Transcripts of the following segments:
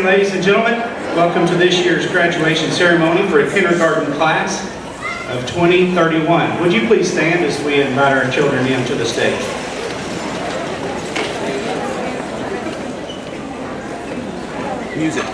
morning, ladies and gentlemen. Welcome to this year's graduation ceremony for a kindergarten class of 2031. Would you please stand as we invite our children in to the stage? Music.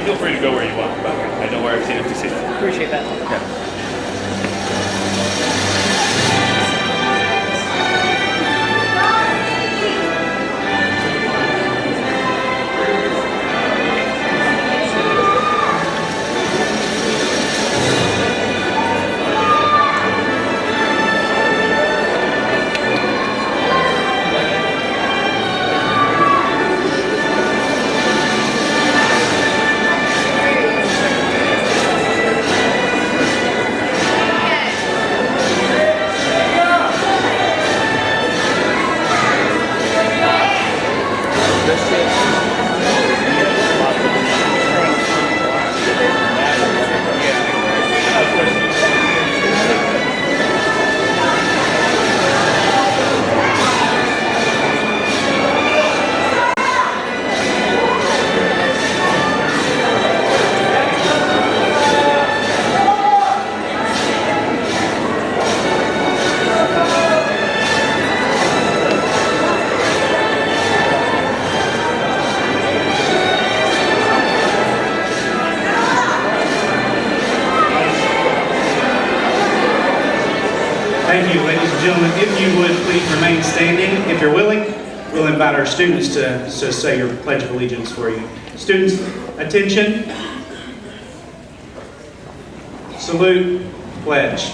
Feel free to go where you want, but I know where I've seen empty seats. Appreciate that. Yeah. Thank you, ladies and gentlemen. If you would please remain standing. If you're willing, we'll invite our students to say your Pledge of Allegiance for you. Students, attention. Salute, pledge.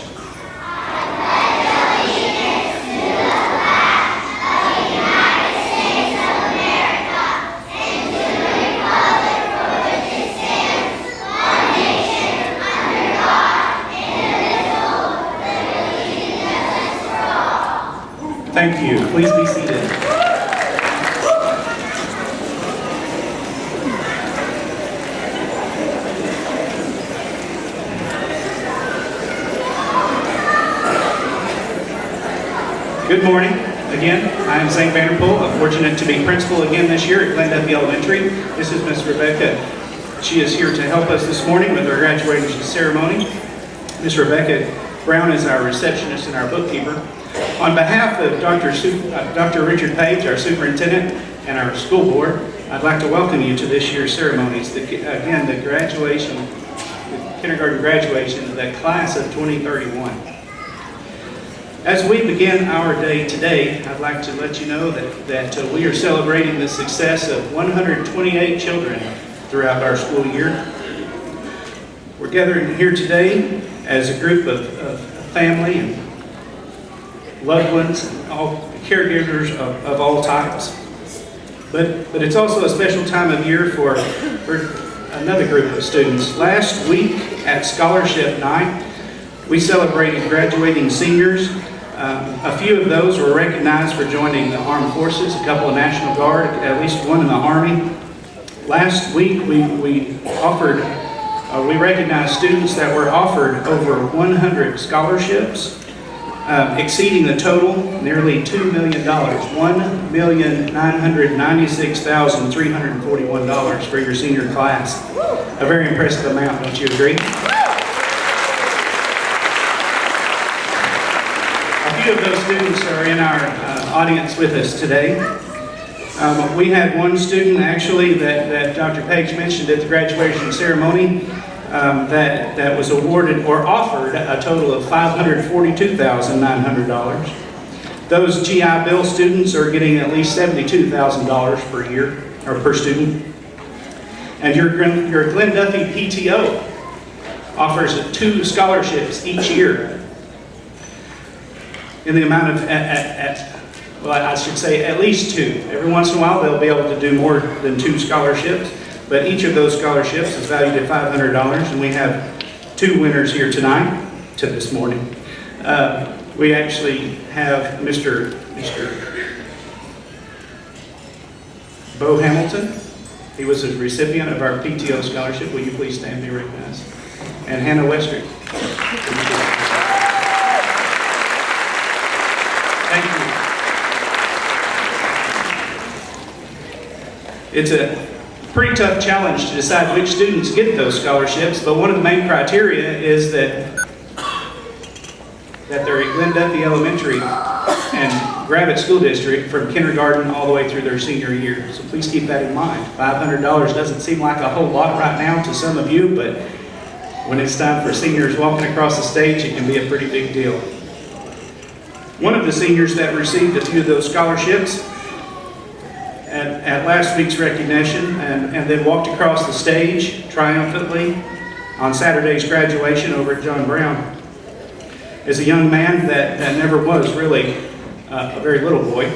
Thank you. Please be seated. Good morning. Again, I am St. Vanderpool. I'm fortunate to be principal again this year at Duffy Elementary. This is Miss Rebecca. She is here to help us this morning with our graduation ceremony. Miss Rebecca Brown is our receptionist and our bookkeeper. On behalf of Dr. Richard Page, our superintendent, and our school board, I'd like to welcome you to this year's ceremonies. The kindergarten graduation of the class of 2031. As we begin our day today, I'd like to let you know that we are celebrating the success of 128 children throughout our school year. We're gathering here today as a group of family and loved ones, and all caregivers of all types. But it's also a special time of year for another group of students. Last week at Scholarship Night, we celebrated graduating seniors. A few of those were recognized for joining the Armed Forces, a couple of National Guard, at least one in the Army. Last week we recognized students that were offered over 100 scholarships, exceeding the total, nearly $2 million, $1,996,341 for your senior class. A very impressive amount, don't you agree? A few of those students are in our audience with us today. We had one student actually that Dr. Page mentioned at the graduation ceremony. that was awarded or offered a total of $542,900. Those GI Bill students are getting at least $72,000 per year, or per student. And your Glenn Duffy PTO offers 2 scholarships each year in the amount of, well, I should say at least 2. Every once in a while they'll be able to do more than 2 scholarships, but each of those scholarships is valued at $500, and we have 2 winners here tonight, to this morning. We actually have Mr. Bo Hamilton. He was a recipient of our PTO scholarship. Will you please stand and be recognized? And Hannah Westrick. Thank you. It's a pretty tough challenge to decide which students get those scholarships, but one of the main criteria is that they're at Glenn Duffy Elementary and Gravette School District from kindergarten all the way through their senior year. So please keep that in mind. $500 doesn't seem like a whole lot right now to some of you, but when it's time for seniors walking across the stage, it can be a pretty big deal. One of the seniors that received a few of those scholarships at last week's recognition and then walked across the stage triumphantly on Saturday's graduation over at John Brown is a young man that never was really a very little boy.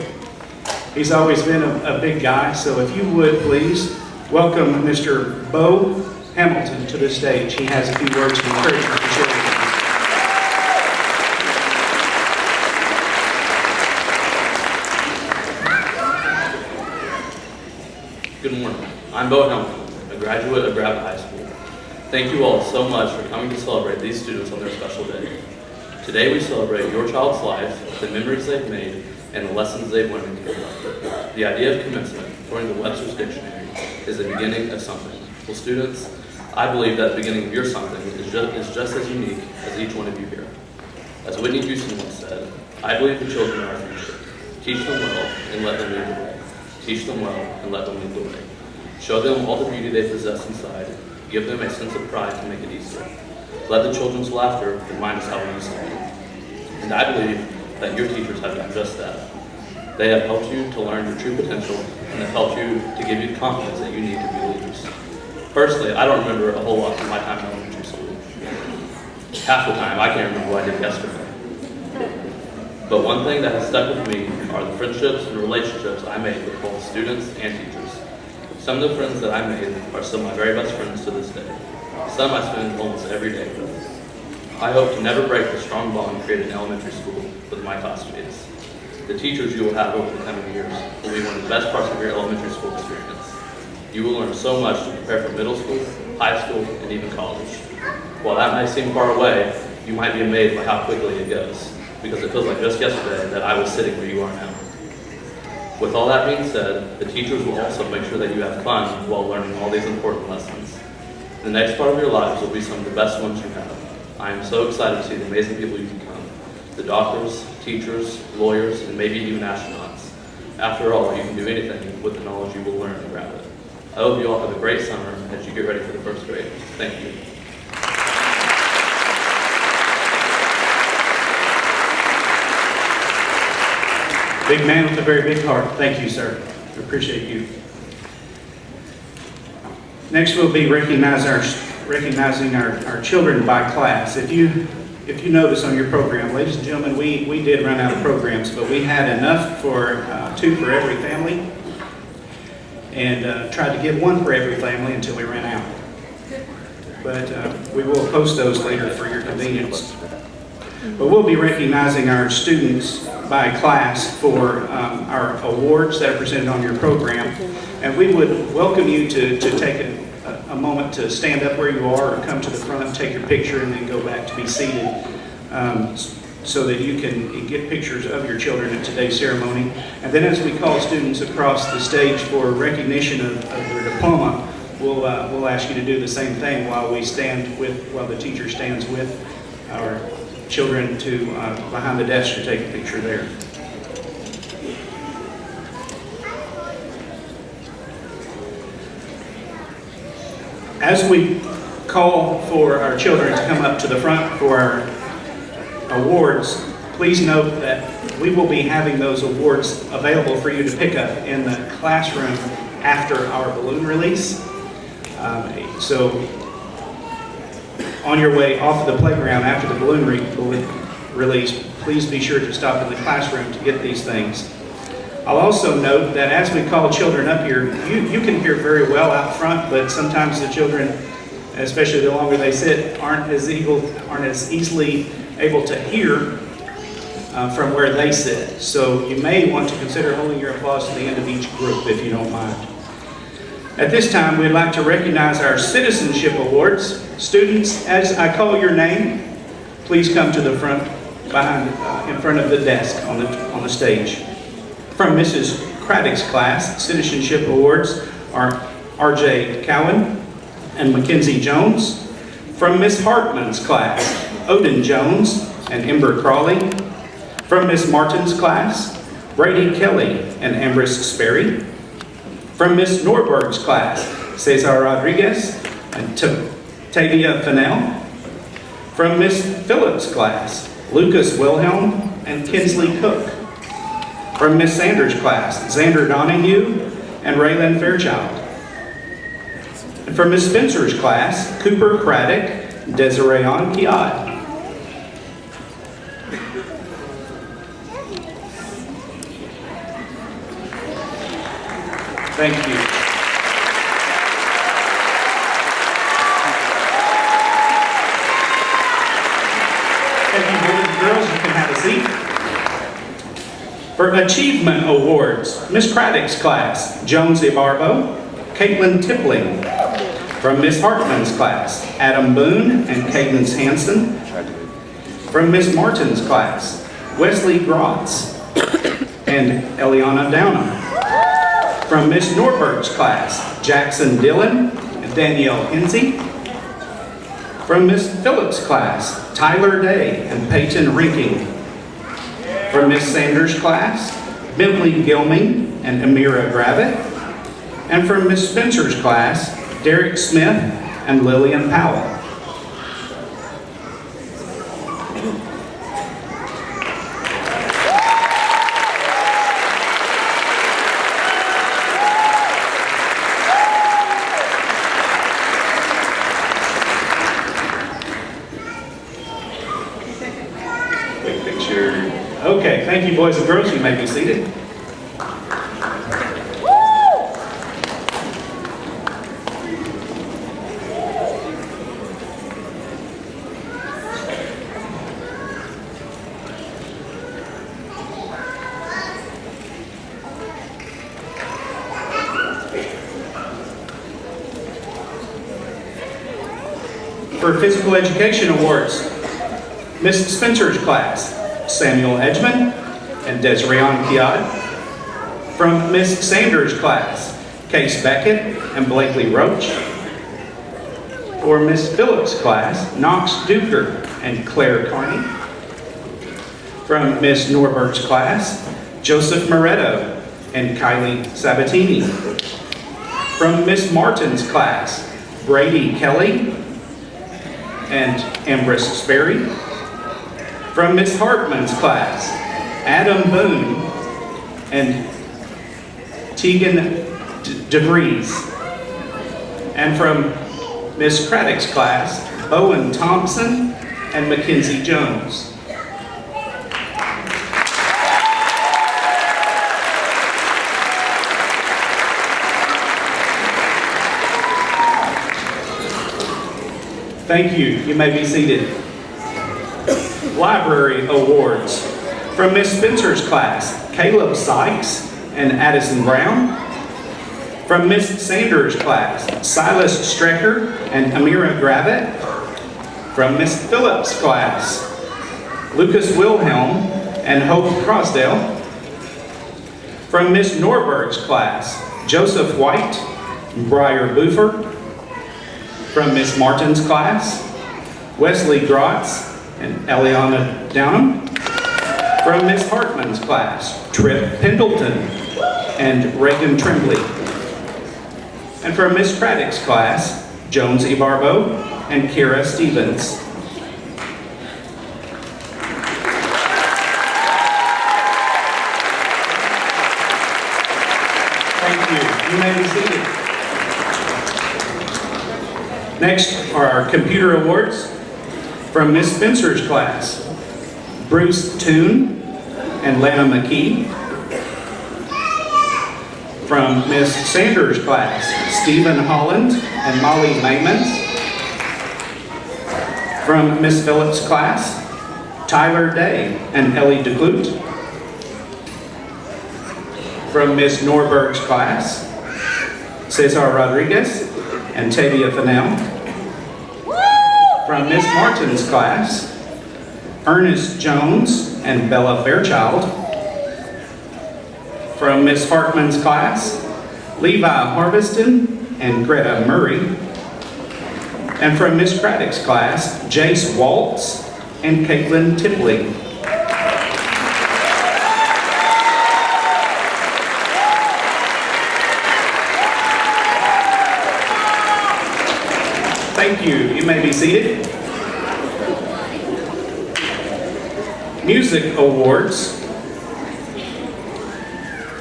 He's always been a big guy, so if you would please welcome Mr. Bo Hamilton to the stage. He has a few words of encouragement to share with you. Good morning. I'm Bo Hamilton, a graduate of Gravette High School. Thank you all so much for coming to celebrate these students on their special day. Today we celebrate your child's life, the memories they've made, and the lessons they've learned in kindergarten. The idea of commencement, according to Webster's Dictionary, is the beginning of something. Well, students, I believe that the beginning of your something is just as unique as each one of you here. As Whitney Houston once said, I believe the children are our future. Teach them well and let them lead the way. Teach them well and let them lead the way. Show them all the beauty they possess inside. Give them a sense of pride to make it easier. Let the children's laughter remind us how we used to be. And I believe that your teachers have done just that. They have helped you to learn your true potential and have helped you to give you the confidence that you need to be leaders. Personally, I don't remember a whole lot from my time in elementary school. Half the time, I can't remember what I did yesterday. But one thing that has stuck with me are the friendships and relationships I made with both students and teachers. Some of the friends that I made are some of my very best friends to this day. Some I spend almost every day with. I hope to never break the strong bond created in elementary school with my classmates. The teachers you will have over the coming years will be one of the best parts of your elementary school experience. You will learn so much to prepare for middle school, high school, and even college. While that might seem far away, you might be amazed by how quickly it goes, because it feels like just yesterday that I was sitting where you are now. With all that being said, the teachers will also make sure that you have fun while learning all these important lessons. The next part of your lives will be some of the best ones you have. I am so excited to see the amazing people you become. The doctors, teachers, lawyers, and maybe even astronauts. After all, you can do anything with the knowledge you will learn in Gravette. I hope you all have a great summer as you get ready for the first grade. Thank you. Big man with a very big heart. Thank you, sir. I appreciate you. Next, we'll be recognizing our children by class. If you notice on your program, ladies and gentlemen, we did run out of programs, but we had enough for 2 for every family, and tried to give 1 for every family until we ran out. But we will post those later for your convenience. But we'll be recognizing our students by class for our awards that are presented on your program. And we would welcome you to take a moment to stand up where you are or come to the front, take your picture, and then go back to be seated so that you can get pictures of your children at today's ceremony. And then as we call students across the stage for recognition of their diploma, we'll ask you to do the same thing while the teacher stands with our children to behind the desk to take a picture there. As we call for our children to come up to the front for our awards, please note that we will be having those awards available for you to pick up in the classroom after our balloon release. So on your way off the playground after the balloon release, please be sure to stop in the classroom to get these things. I'll also note that as we call children up here, you can hear very well out front, but sometimes the children, especially the longer they sit, aren't as easily able to hear from where they sit. So you may want to consider holding your applause to the end of each group if you don't mind. At this time, we'd like to recognize our citizenship awards. Students, as I call your name, please come to the front, in front of the desk on the stage. From Mrs. Craddock's class, citizenship awards are R.J. Cowan and Mackenzie Jones. From Miss Hartman's class, Odin Jones and Ember Crawley. From Miss Martin's class, Brady Kelly and Ambrose Sperry. From Miss Norberg's class, Cesar Rodriguez and Tavia Fennell. From Miss Phillips' class, Lucas Wilhelm and Kinsley Cook. From Miss Sanders' class, Xander Donahue and Raylan Fairchild. And from Miss Spencer's class, Cooper Craddock, Desiree Kiad. Thank you. Thank you, boys and girls. You can have a seat. For Achievement Awards, Miss Craddock's class, Jones Ibarbo, Caitlin Tippling. From Miss Hartman's class, Adam Boone and Cadence Hansen. From Miss Martin's class, Wesley Grotz and Eliana Downham. From Miss Norberg's class, Jackson Dillon and Danielle Hinsey. From Miss Phillips' class, Tyler Day and Peyton Rinking. From Miss Sanders' class, Bentley Gilming and Amira Gravitt. And from Miss Spencer's class, Derek Smith and Lillian Powell. Quick picture. Okay, thank you, boys and girls. You may be seated. For Physical Education Awards, Miss Spencer's class, Samuel Edgman and Desiree Kiad. From Miss Sanders' class, Case Beckett and Blakely Roach. For Miss Phillips' class, Knox Duker and Claire Carney. From Miss Norberg's class, Joseph Moretto and Kylie Sabatini. From Miss Martin's class, Brady Kelly and Ambrose Sperry. From Miss Hartman's class, Adam Boone and Tegan DeVries. And from Miss Craddock's class, Bowen Thompson and Mackenzie Jones. Thank you. You may be seated. Library Awards. From Miss Spencer's class, Caleb Sykes and Addison Brown. From Miss Sanders' class, Silas Strecker and Amira Gravitt. From Miss Phillips' class, Lucas Wilhelm and Hope Crosdale. From Miss Norberg's class, Joseph White and Briar Boofer. From Miss Martin's class, Wesley Grotz and Eliana Downham. From Miss Hartman's class, Trip Pendleton and Reagan Tremblay. And from Miss Craddock's class, Jones Ibarbo and Kira Stevens. Thank you. You may be seated. Next are our computer awards from Miss Spencer's class. Bruce Toon and Lana McKee. From Miss Sanders' class, Stephen Holland and Molly Maymans. From Miss Phillips' class, Tyler Day and Ellie DeClute. From Miss Norberg's class, Cesar Rodriguez and Tavia Fennell. From Miss Martin's class, Ernest Jones and Bella Fairchild. From Miss Hartman's class, Levi Harveston and Greta Murray. And from Miss Craddock's class, Jace Waltz and Caitlin Tipley. Thank you. You may be seated. Music awards.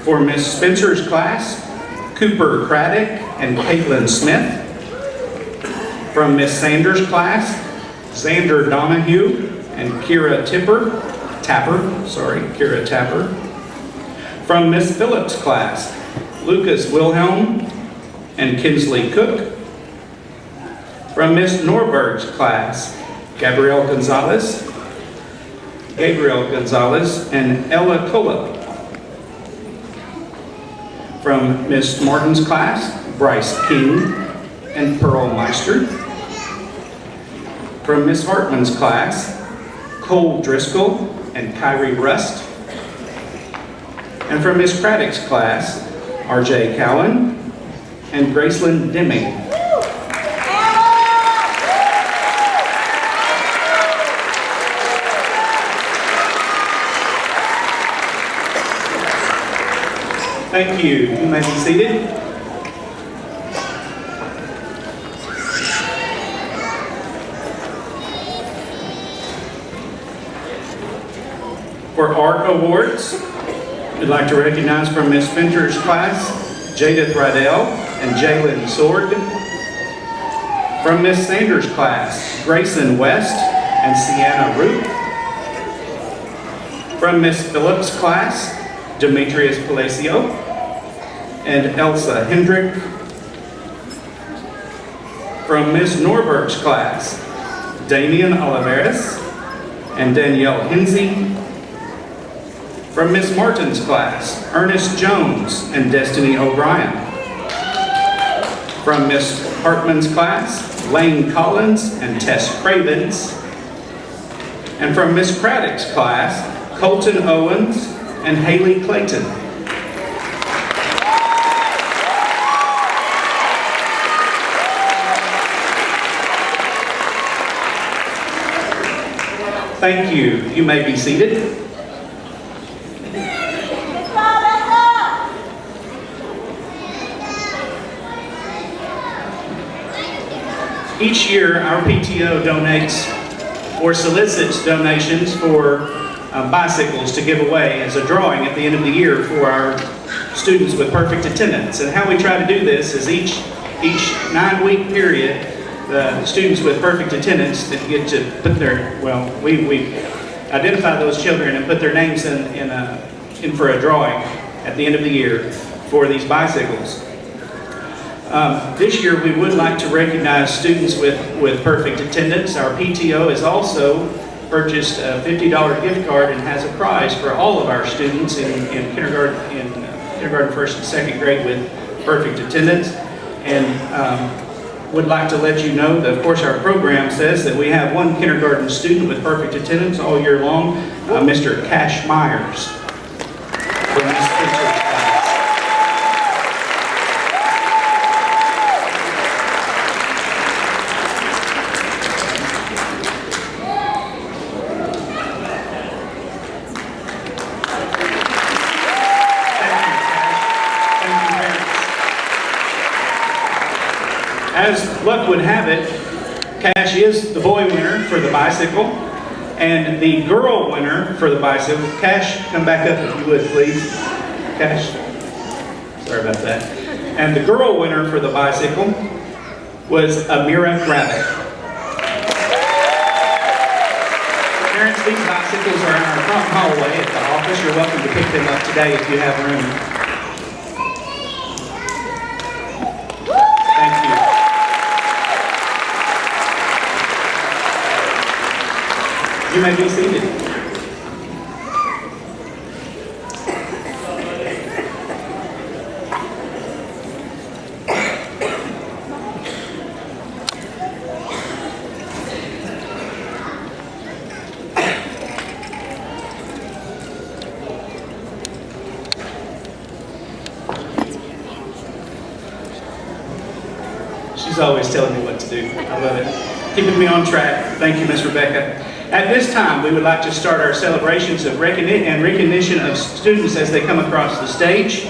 For Miss Spencer's class, Cooper Craddock and Caitlin Smith. From Miss Sanders' class, Xander Donahue and Kira Tapper. From Miss Phillips' class, Lucas Wilhelm and Kinsley Cook. From Miss Norberg's class, Gabriel Gonzalez and Ella Kola. From Miss Martin's class, Bryce King and Pearl Meister. From Miss Hartman's class, Cole Driscoll and Kyrie Rust. And from Miss Craddock's class, RJ Cowan and Gracelyn Deming. Thank you. You may be seated. For art awards, we'd like to recognize from Miss Fincher's class, Jada Thradell and Jalen Sorg. From Miss Sanders' class, Grayson West and Sienna Root. From Miss Phillips' class, Demetrius Palacio and Elsa Hendrick. From Miss Norberg's class, Damian Oliveras and Danielle Hinsey. From Miss Martin's class, Ernest Jones and Destiny O'Brien. From Miss Hartman's class, Lane Collins and Tess Cravens. And from Miss Craddock's class, Colton Owens and Haley Clayton. Thank you. You may be seated. Each year, our PTO donates or solicits donations for bicycles to give away as a drawing at the end of the year for our students with perfect attendance. And how we try to do this is each 9-week period, the students with perfect attendance that get to put their, we identify those children and put their names in for a drawing at the end of the year for these bicycles. This year we would like to recognize students with perfect attendance. Our PTO has also purchased a $50 gift card and has a prize for all of our students in kindergarten, first and second grade with perfect attendance. And would like to let you know that, of course, our program says that we have one kindergarten student with perfect attendance all year long, Mr. Cash Myers from Miss Spencer's class. As luck would have it, Cash is the boy winner for the bicycle, and the girl winner for the bicycle. Cash, come back up if you would, please. Cash. Sorry about that. And the girl winner for the bicycle was Amira Rabbit. Parents, these bicycles are in our front hallway at the office. You're welcome to pick them up today if you have room. Thank you. You may be seated. She's always telling me what to do. I love it. Keeping me on track. Thank you, Miss Rebecca. At this time, we would like to start our celebrations of recognition of students as they come across the stage.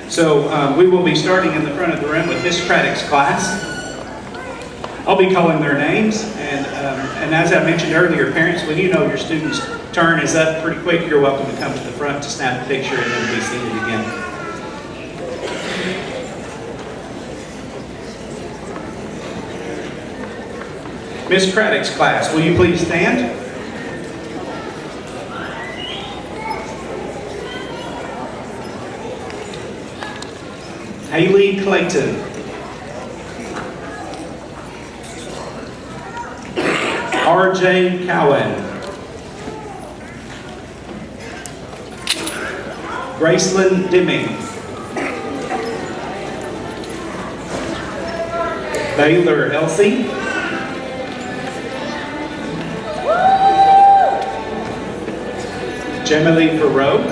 So we will be starting in the front of the room with Miss Craddock's class. I'll be calling their names, and as I mentioned earlier, parents, when you know your student's turn is up pretty quick, you're welcome to come to the front to snap a picture and then be seated again. Miss Craddock's class, will you please stand? Haley Clayton. R.J. Cowan. Gracelyn Deming. Baylor Elsie. Jemily Perot.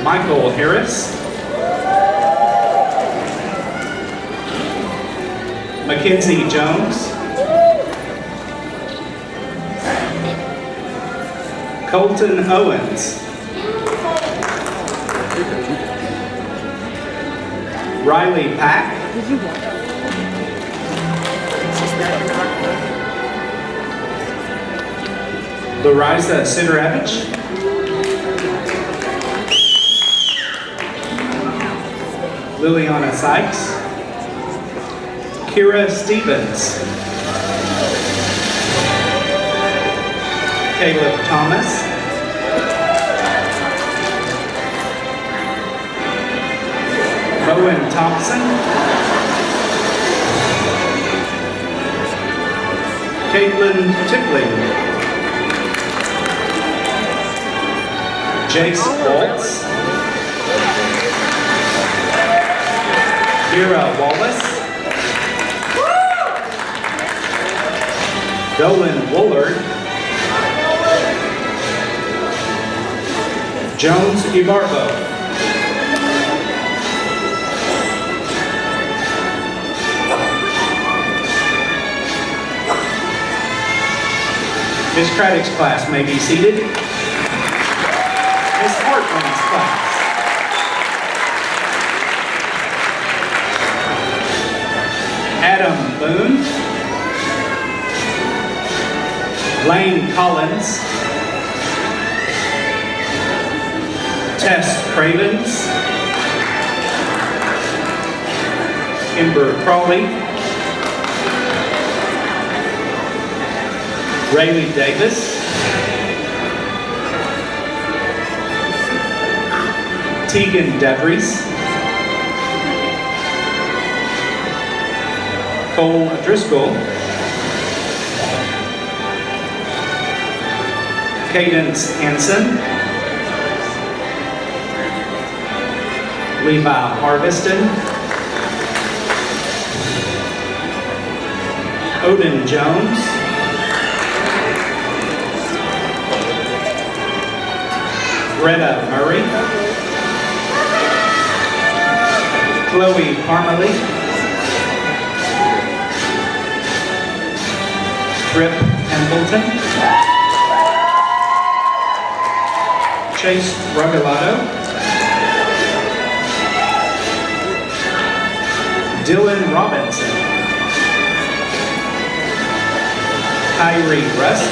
Michael Harris. Mackenzie Jones. Colton Owens. Riley Pack. Larisa Sidorovich. Liliana Sykes. Kira Stevens. Caleb Thomas. Bowen Thompson. Caitlin Tippling. Jace Waltz. Vera Wallace. Dolan Woolard. Jones Ibarbo. Ms. Craddock's class may be seated. Ms. Hartman's class. Adam Boone. Lane Collins. Tess Cravens. Ember Crawley. Rayleigh Davis. Tegan Devries. Cole Driscoll. Cadence Hansen. Levi Harveston. Odin Jones. Greta Murray. Chloe Parmalee. Trip Pendleton. Chase Regalado. Dylan Robinson, Kyrie Rust,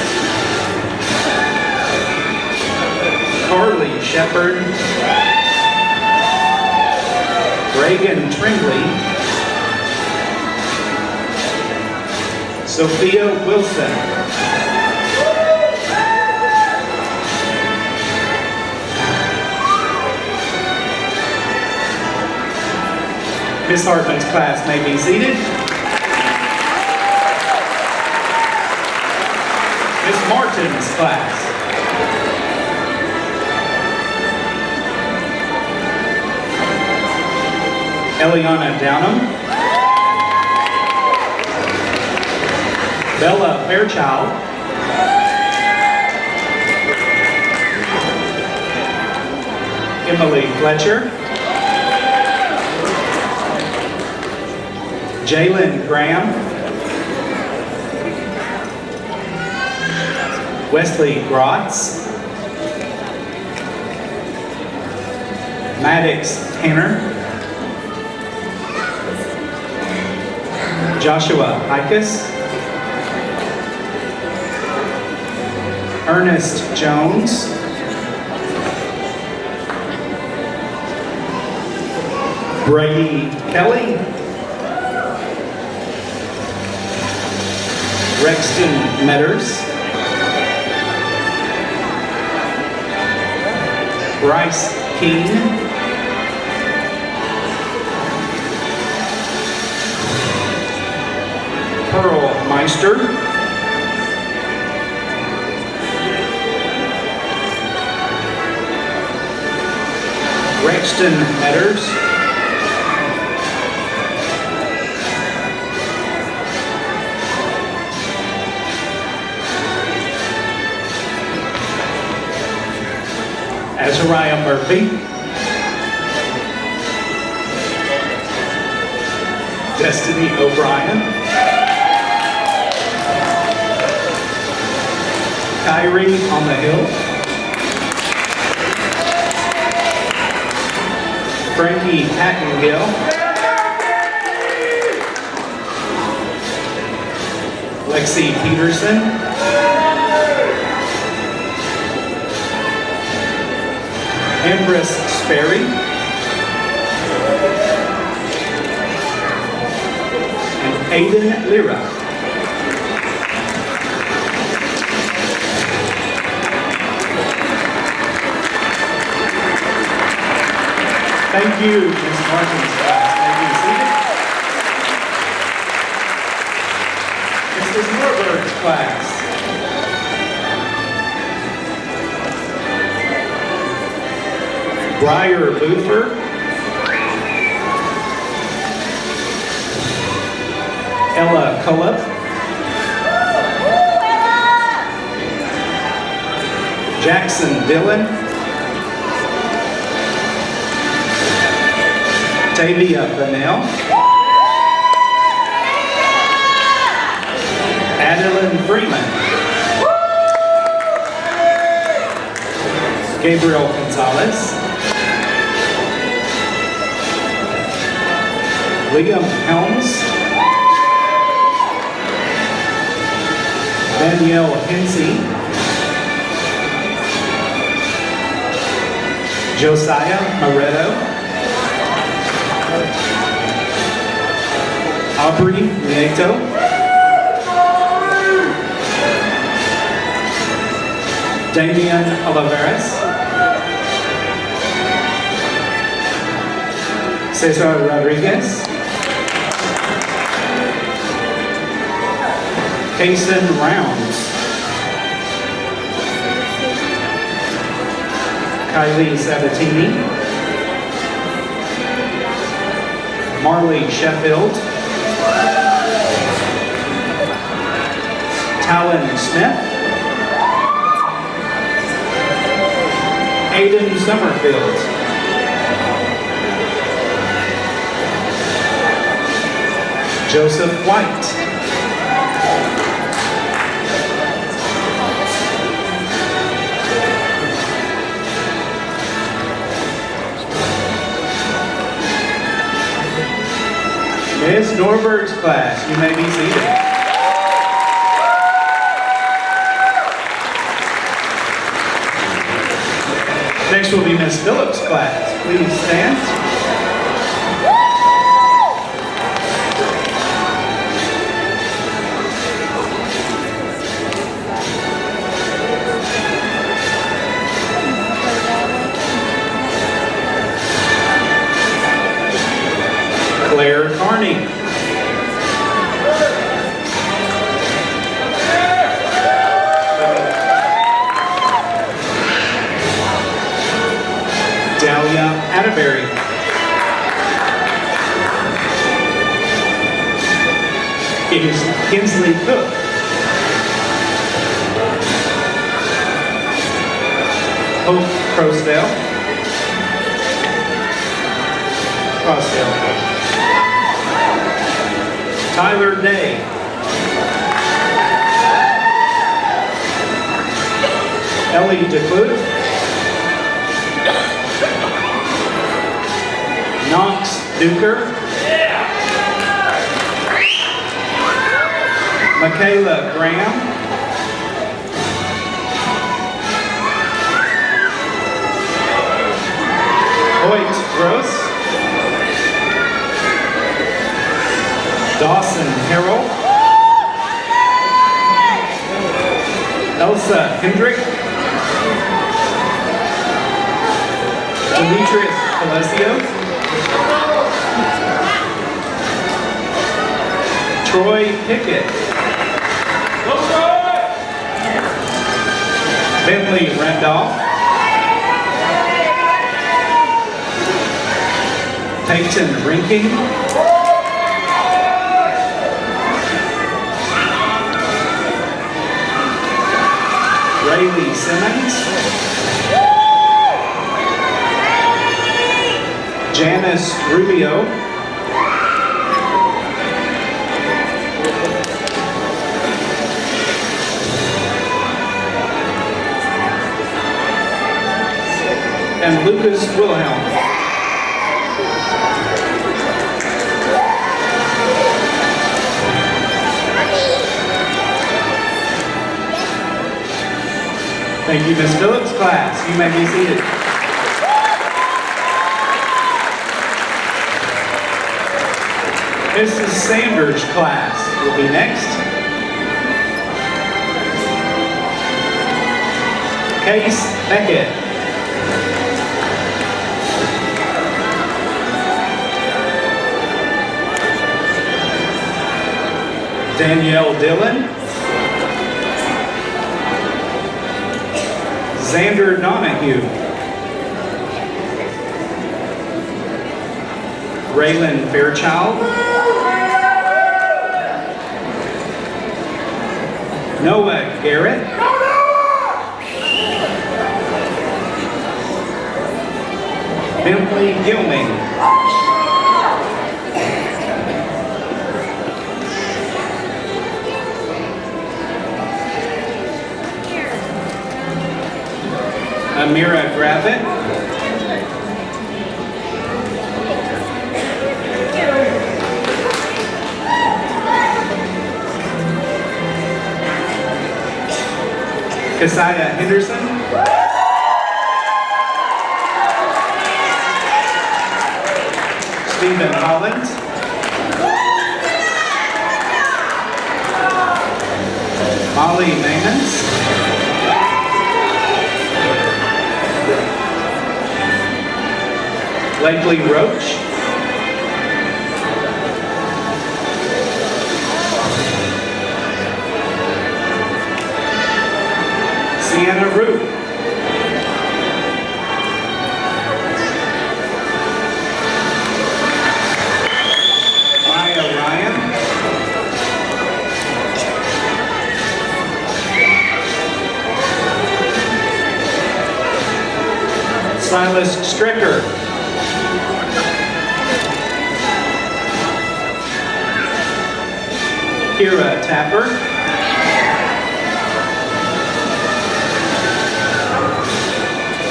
Carly Shepard, Reagan Trindley, Sophia Wilson, Ms. Hartman's class may be seated. Ms. Martin's class. Eliana Downham, Bella Fairchild, Emily Fletcher, Jalen Graham, Wesley Grotz, Maddox Tanner, Joshua Hikus, Ernest Jones, Brady Kelly, Rexton Metters, Bryce King, Pearl Meister, Rexton Metters, Azariah Murphy, Destiny O'Brien, Kyrie on the Hill, Frankie Hattengill, Lexi Peterson, Empress Sperry, and Aiden Lira. Thank you, Ms. Martin's class. Thank you. Mrs. Norberg's class. Briar Luther, Ella Cullup, Jackson Dillon, Tavia Bennell, Adeline Freeman, Gabriel Gonzalez, Liam Helms, Danielle Hensey, Josiah Moretto, Aubrey Nieto, Damian Oliveras, Cesar Rodriguez, Kason Rounds, Kylie Sabatini, Marley Sheffield, Talon Smith, Aiden Summerfield, Joseph White, Norberg's class. You may be seated. Next will be Miss Phillips' class. Please stand. Claire Carney. Dahlia Atterbury. Kinsley Cook. Hope Crosdale. Tyler Day. Ellie DeClute. Knox Duker. Michaela Graham. Hoyt Gross. Dawson Harrell. Elsa Hendrick. Demetrius Palacios. Troy Pickett. Bentley Randolph. Peyton Rinking. Rayleigh Simmons. Janice Rubio. And Lucas Wilhelm. Thank you, Ms. Phillips. Class, you may be seated. Mrs. Sanders' class will be next. Case Beckett. Danielle Dillon. Xander Donahue. Raylan Fairchild. Noah Garrett. Bentley Gilming. Amira Gravitt. Keziah Henderson. Stephen Holland. Molly Maimans. Blakely Roach. Sienna Root. Maya Ryan. Silas Stricker. Kira Tapper.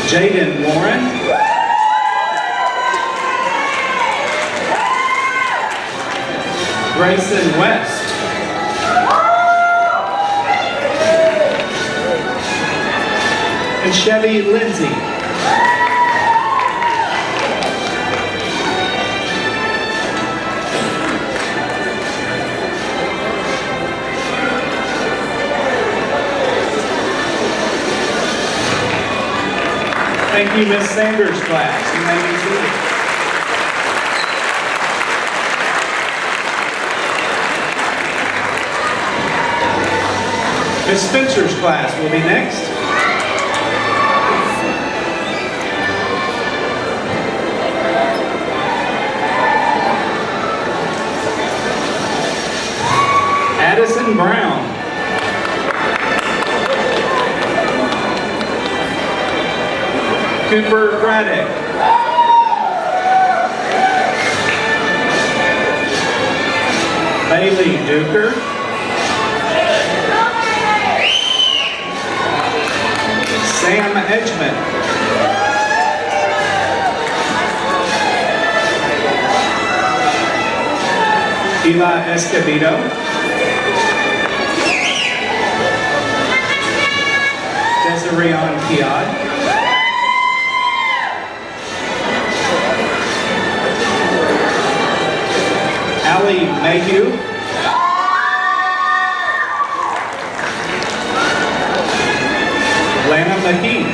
Jaden Warren. Grayson West. And Chevy Lindsay. Thank you, Ms. Sanders' class. You may be seated. Ms. Spencer's class will be next. Addison Brown. Cooper Braddock. Bailey Duker. Sam Edgman. Eli Escobedo. Desiree Kiad. Allie Mayhew. Lana McKee.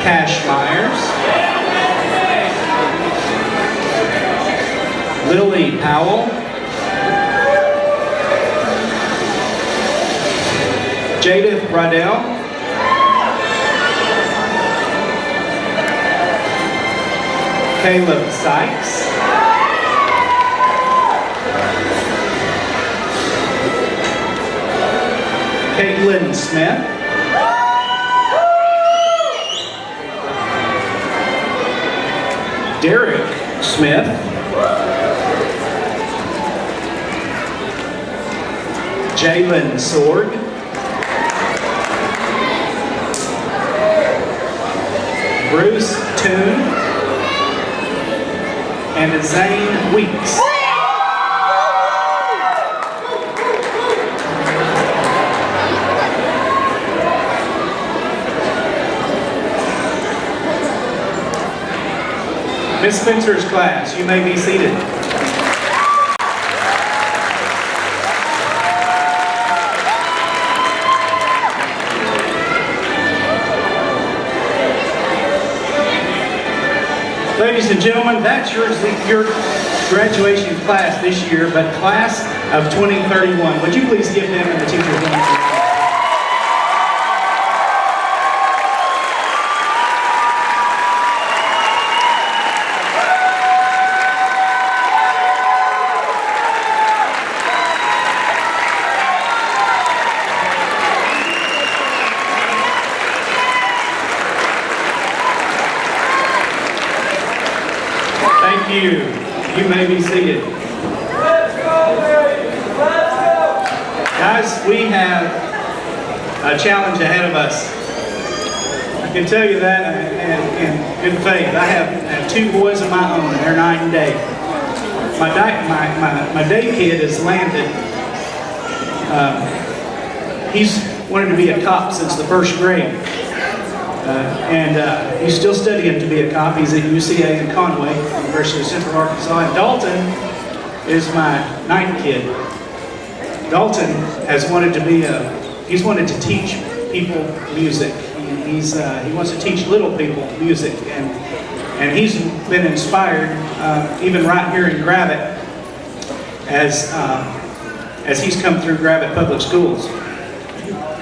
Cash Myers. Lily Powell. Jadith Bradell. Caleb Sykes. Caitlin Smith. Derek Smith. Jalen Sword. Bruce Toon. And Zane Weeks. Ms. Spencer's class, you may be seated. Ladies and gentlemen, that's your graduation class this year, but class of 2031. Would you please give them and the teachers one hand? Thank you. You may be seated. Guys, we have a challenge ahead of us. I can tell you that in good faith. I have two boys of my own, and they're night and day. My day kid is Landon. He's wanted to be a cop since the first grade. And he's still studying to be a cop. He's at UCA in Conway, University of Central Arkansas. And Dalton is my ninth kid. Dalton has wanted to be he's wanted to teach people music. He wants to teach little people music, and he's been inspired even right here in Gravette as he's come through Gravette Public Schools.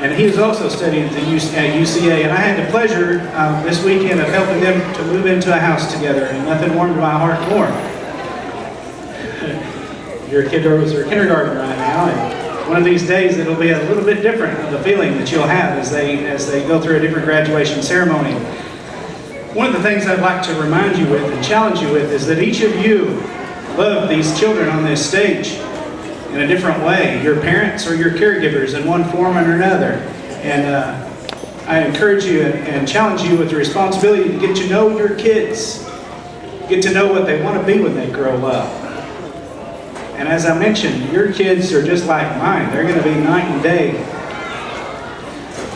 And he is also studying at UCA, and I had the pleasure this weekend of helping them to move into a house together, and nothing warmed my heart more. Your kiddos are kindergarten right now, and one of these days it'll be a little bit different of the feeling that you'll have as they go through a different graduation ceremony. One of the things I'd like to remind you with and challenge you with is that each of you love these children on this stage in a different way. Your parents or your caregivers in one form or another. And I encourage you and challenge you with the responsibility to get to know your kids get to know what they want to be when they grow up. And as I mentioned, your kids are just like mine. They're going to be night and day.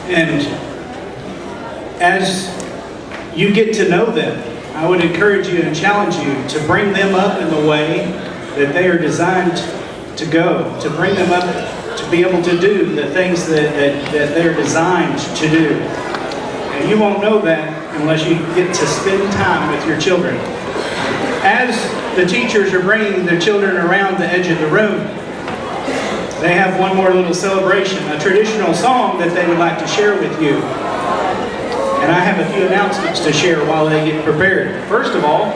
And as you get to know them, I would encourage you and challenge you to bring them up in the way that they are designed to go, to bring them up to be able to do the things that they're designed to do. And you won't know that unless you get to spend time with your children. As the teachers are bringing their children around the edge of the room, they have one more little celebration, a traditional song that they would like to share with you. And I have a few announcements to share while they get prepared. First of all,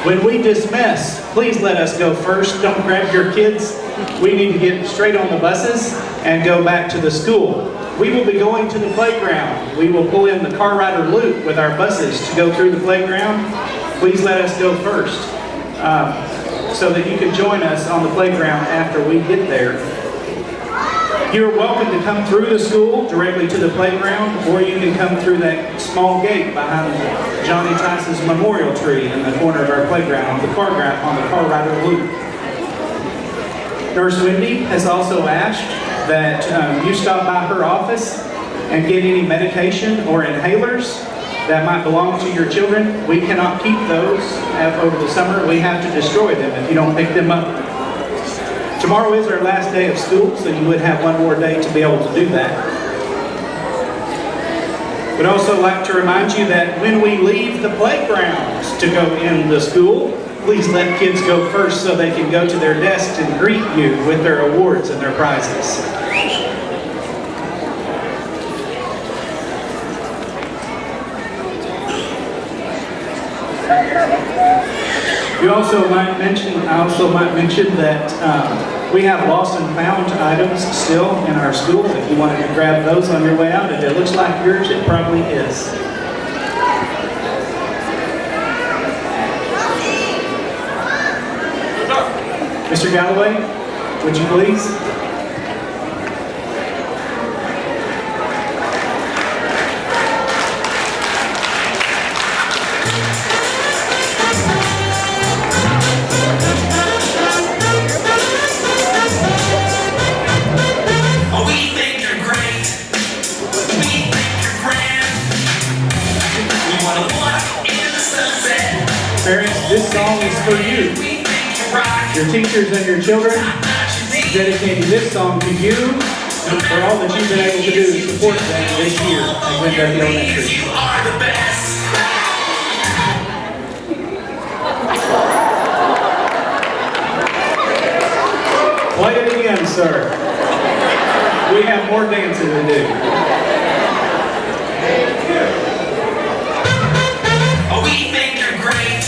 when we dismiss, please let us go first. Don't grab your kids. We need to get straight on the buses and go back to the school. We will be going to the playground. We will pull in the car rider loop with our buses to go through the playground. Please let us go first so that you can join us on the playground after we get there. You're welcome to come through the school directly to the playground, or you can come through that small gate behind Johnny Tice's memorial tree in the corner of our playground on the car rider loop. Nurse Wendy has also asked that you stop by her office and get any medication or inhalers that might belong to your children. We cannot keep those over the summer. We have to destroy them if you don't pick them up. Tomorrow is our last day of school, so you would have one more day to be able to do that. We'd also like to remind you that when we leave the playgrounds to go in the school, please let kids go first so they can go to their desks and greet you with their awards and their prizes. I also might mention that we have lost and found items still in our school. If you wanted to grab those on your way out, if it looks like yours, it probably is. Mr. Galloway, would you please? Parents, this song is for you. Your teachers and your children, dedicating this song to you and for all that you've been able to do to support them this year at Glen Duffy Elementary. You are the best. Play it again, sir. We have more dancing to do. Oh, we think you're great.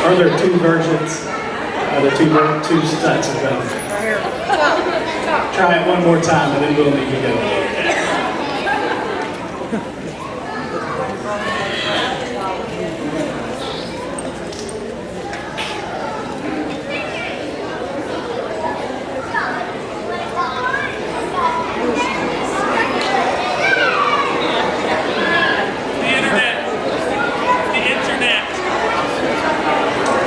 Are there two versions? Are there two sets of them? Try it one more time and then we'll need to go.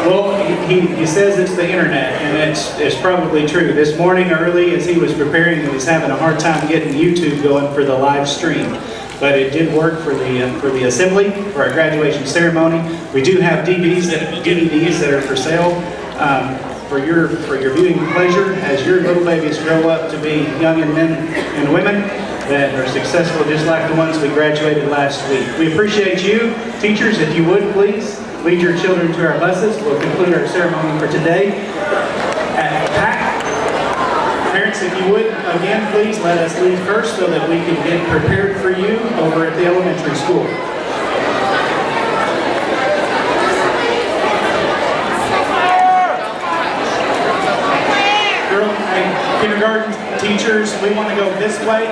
Well, he says it's the internet, and it's probably true. This morning early, as he was preparing, he was having a hard time getting YouTube going for the live stream. But it did work for the assembly, for our graduation ceremony. We do have DVDs that are for sale for your viewing pleasure as your little babies grow up to be young men and women that are successful, just like the ones we graduated last week. We appreciate you, teachers. If you would please lead your children to our buses. We'll conclude our ceremony for today at PAC. Parents, if you would, again, please let us leave first so that we can get prepared for you over at the elementary school. Kindergarten teachers, we want to go this way.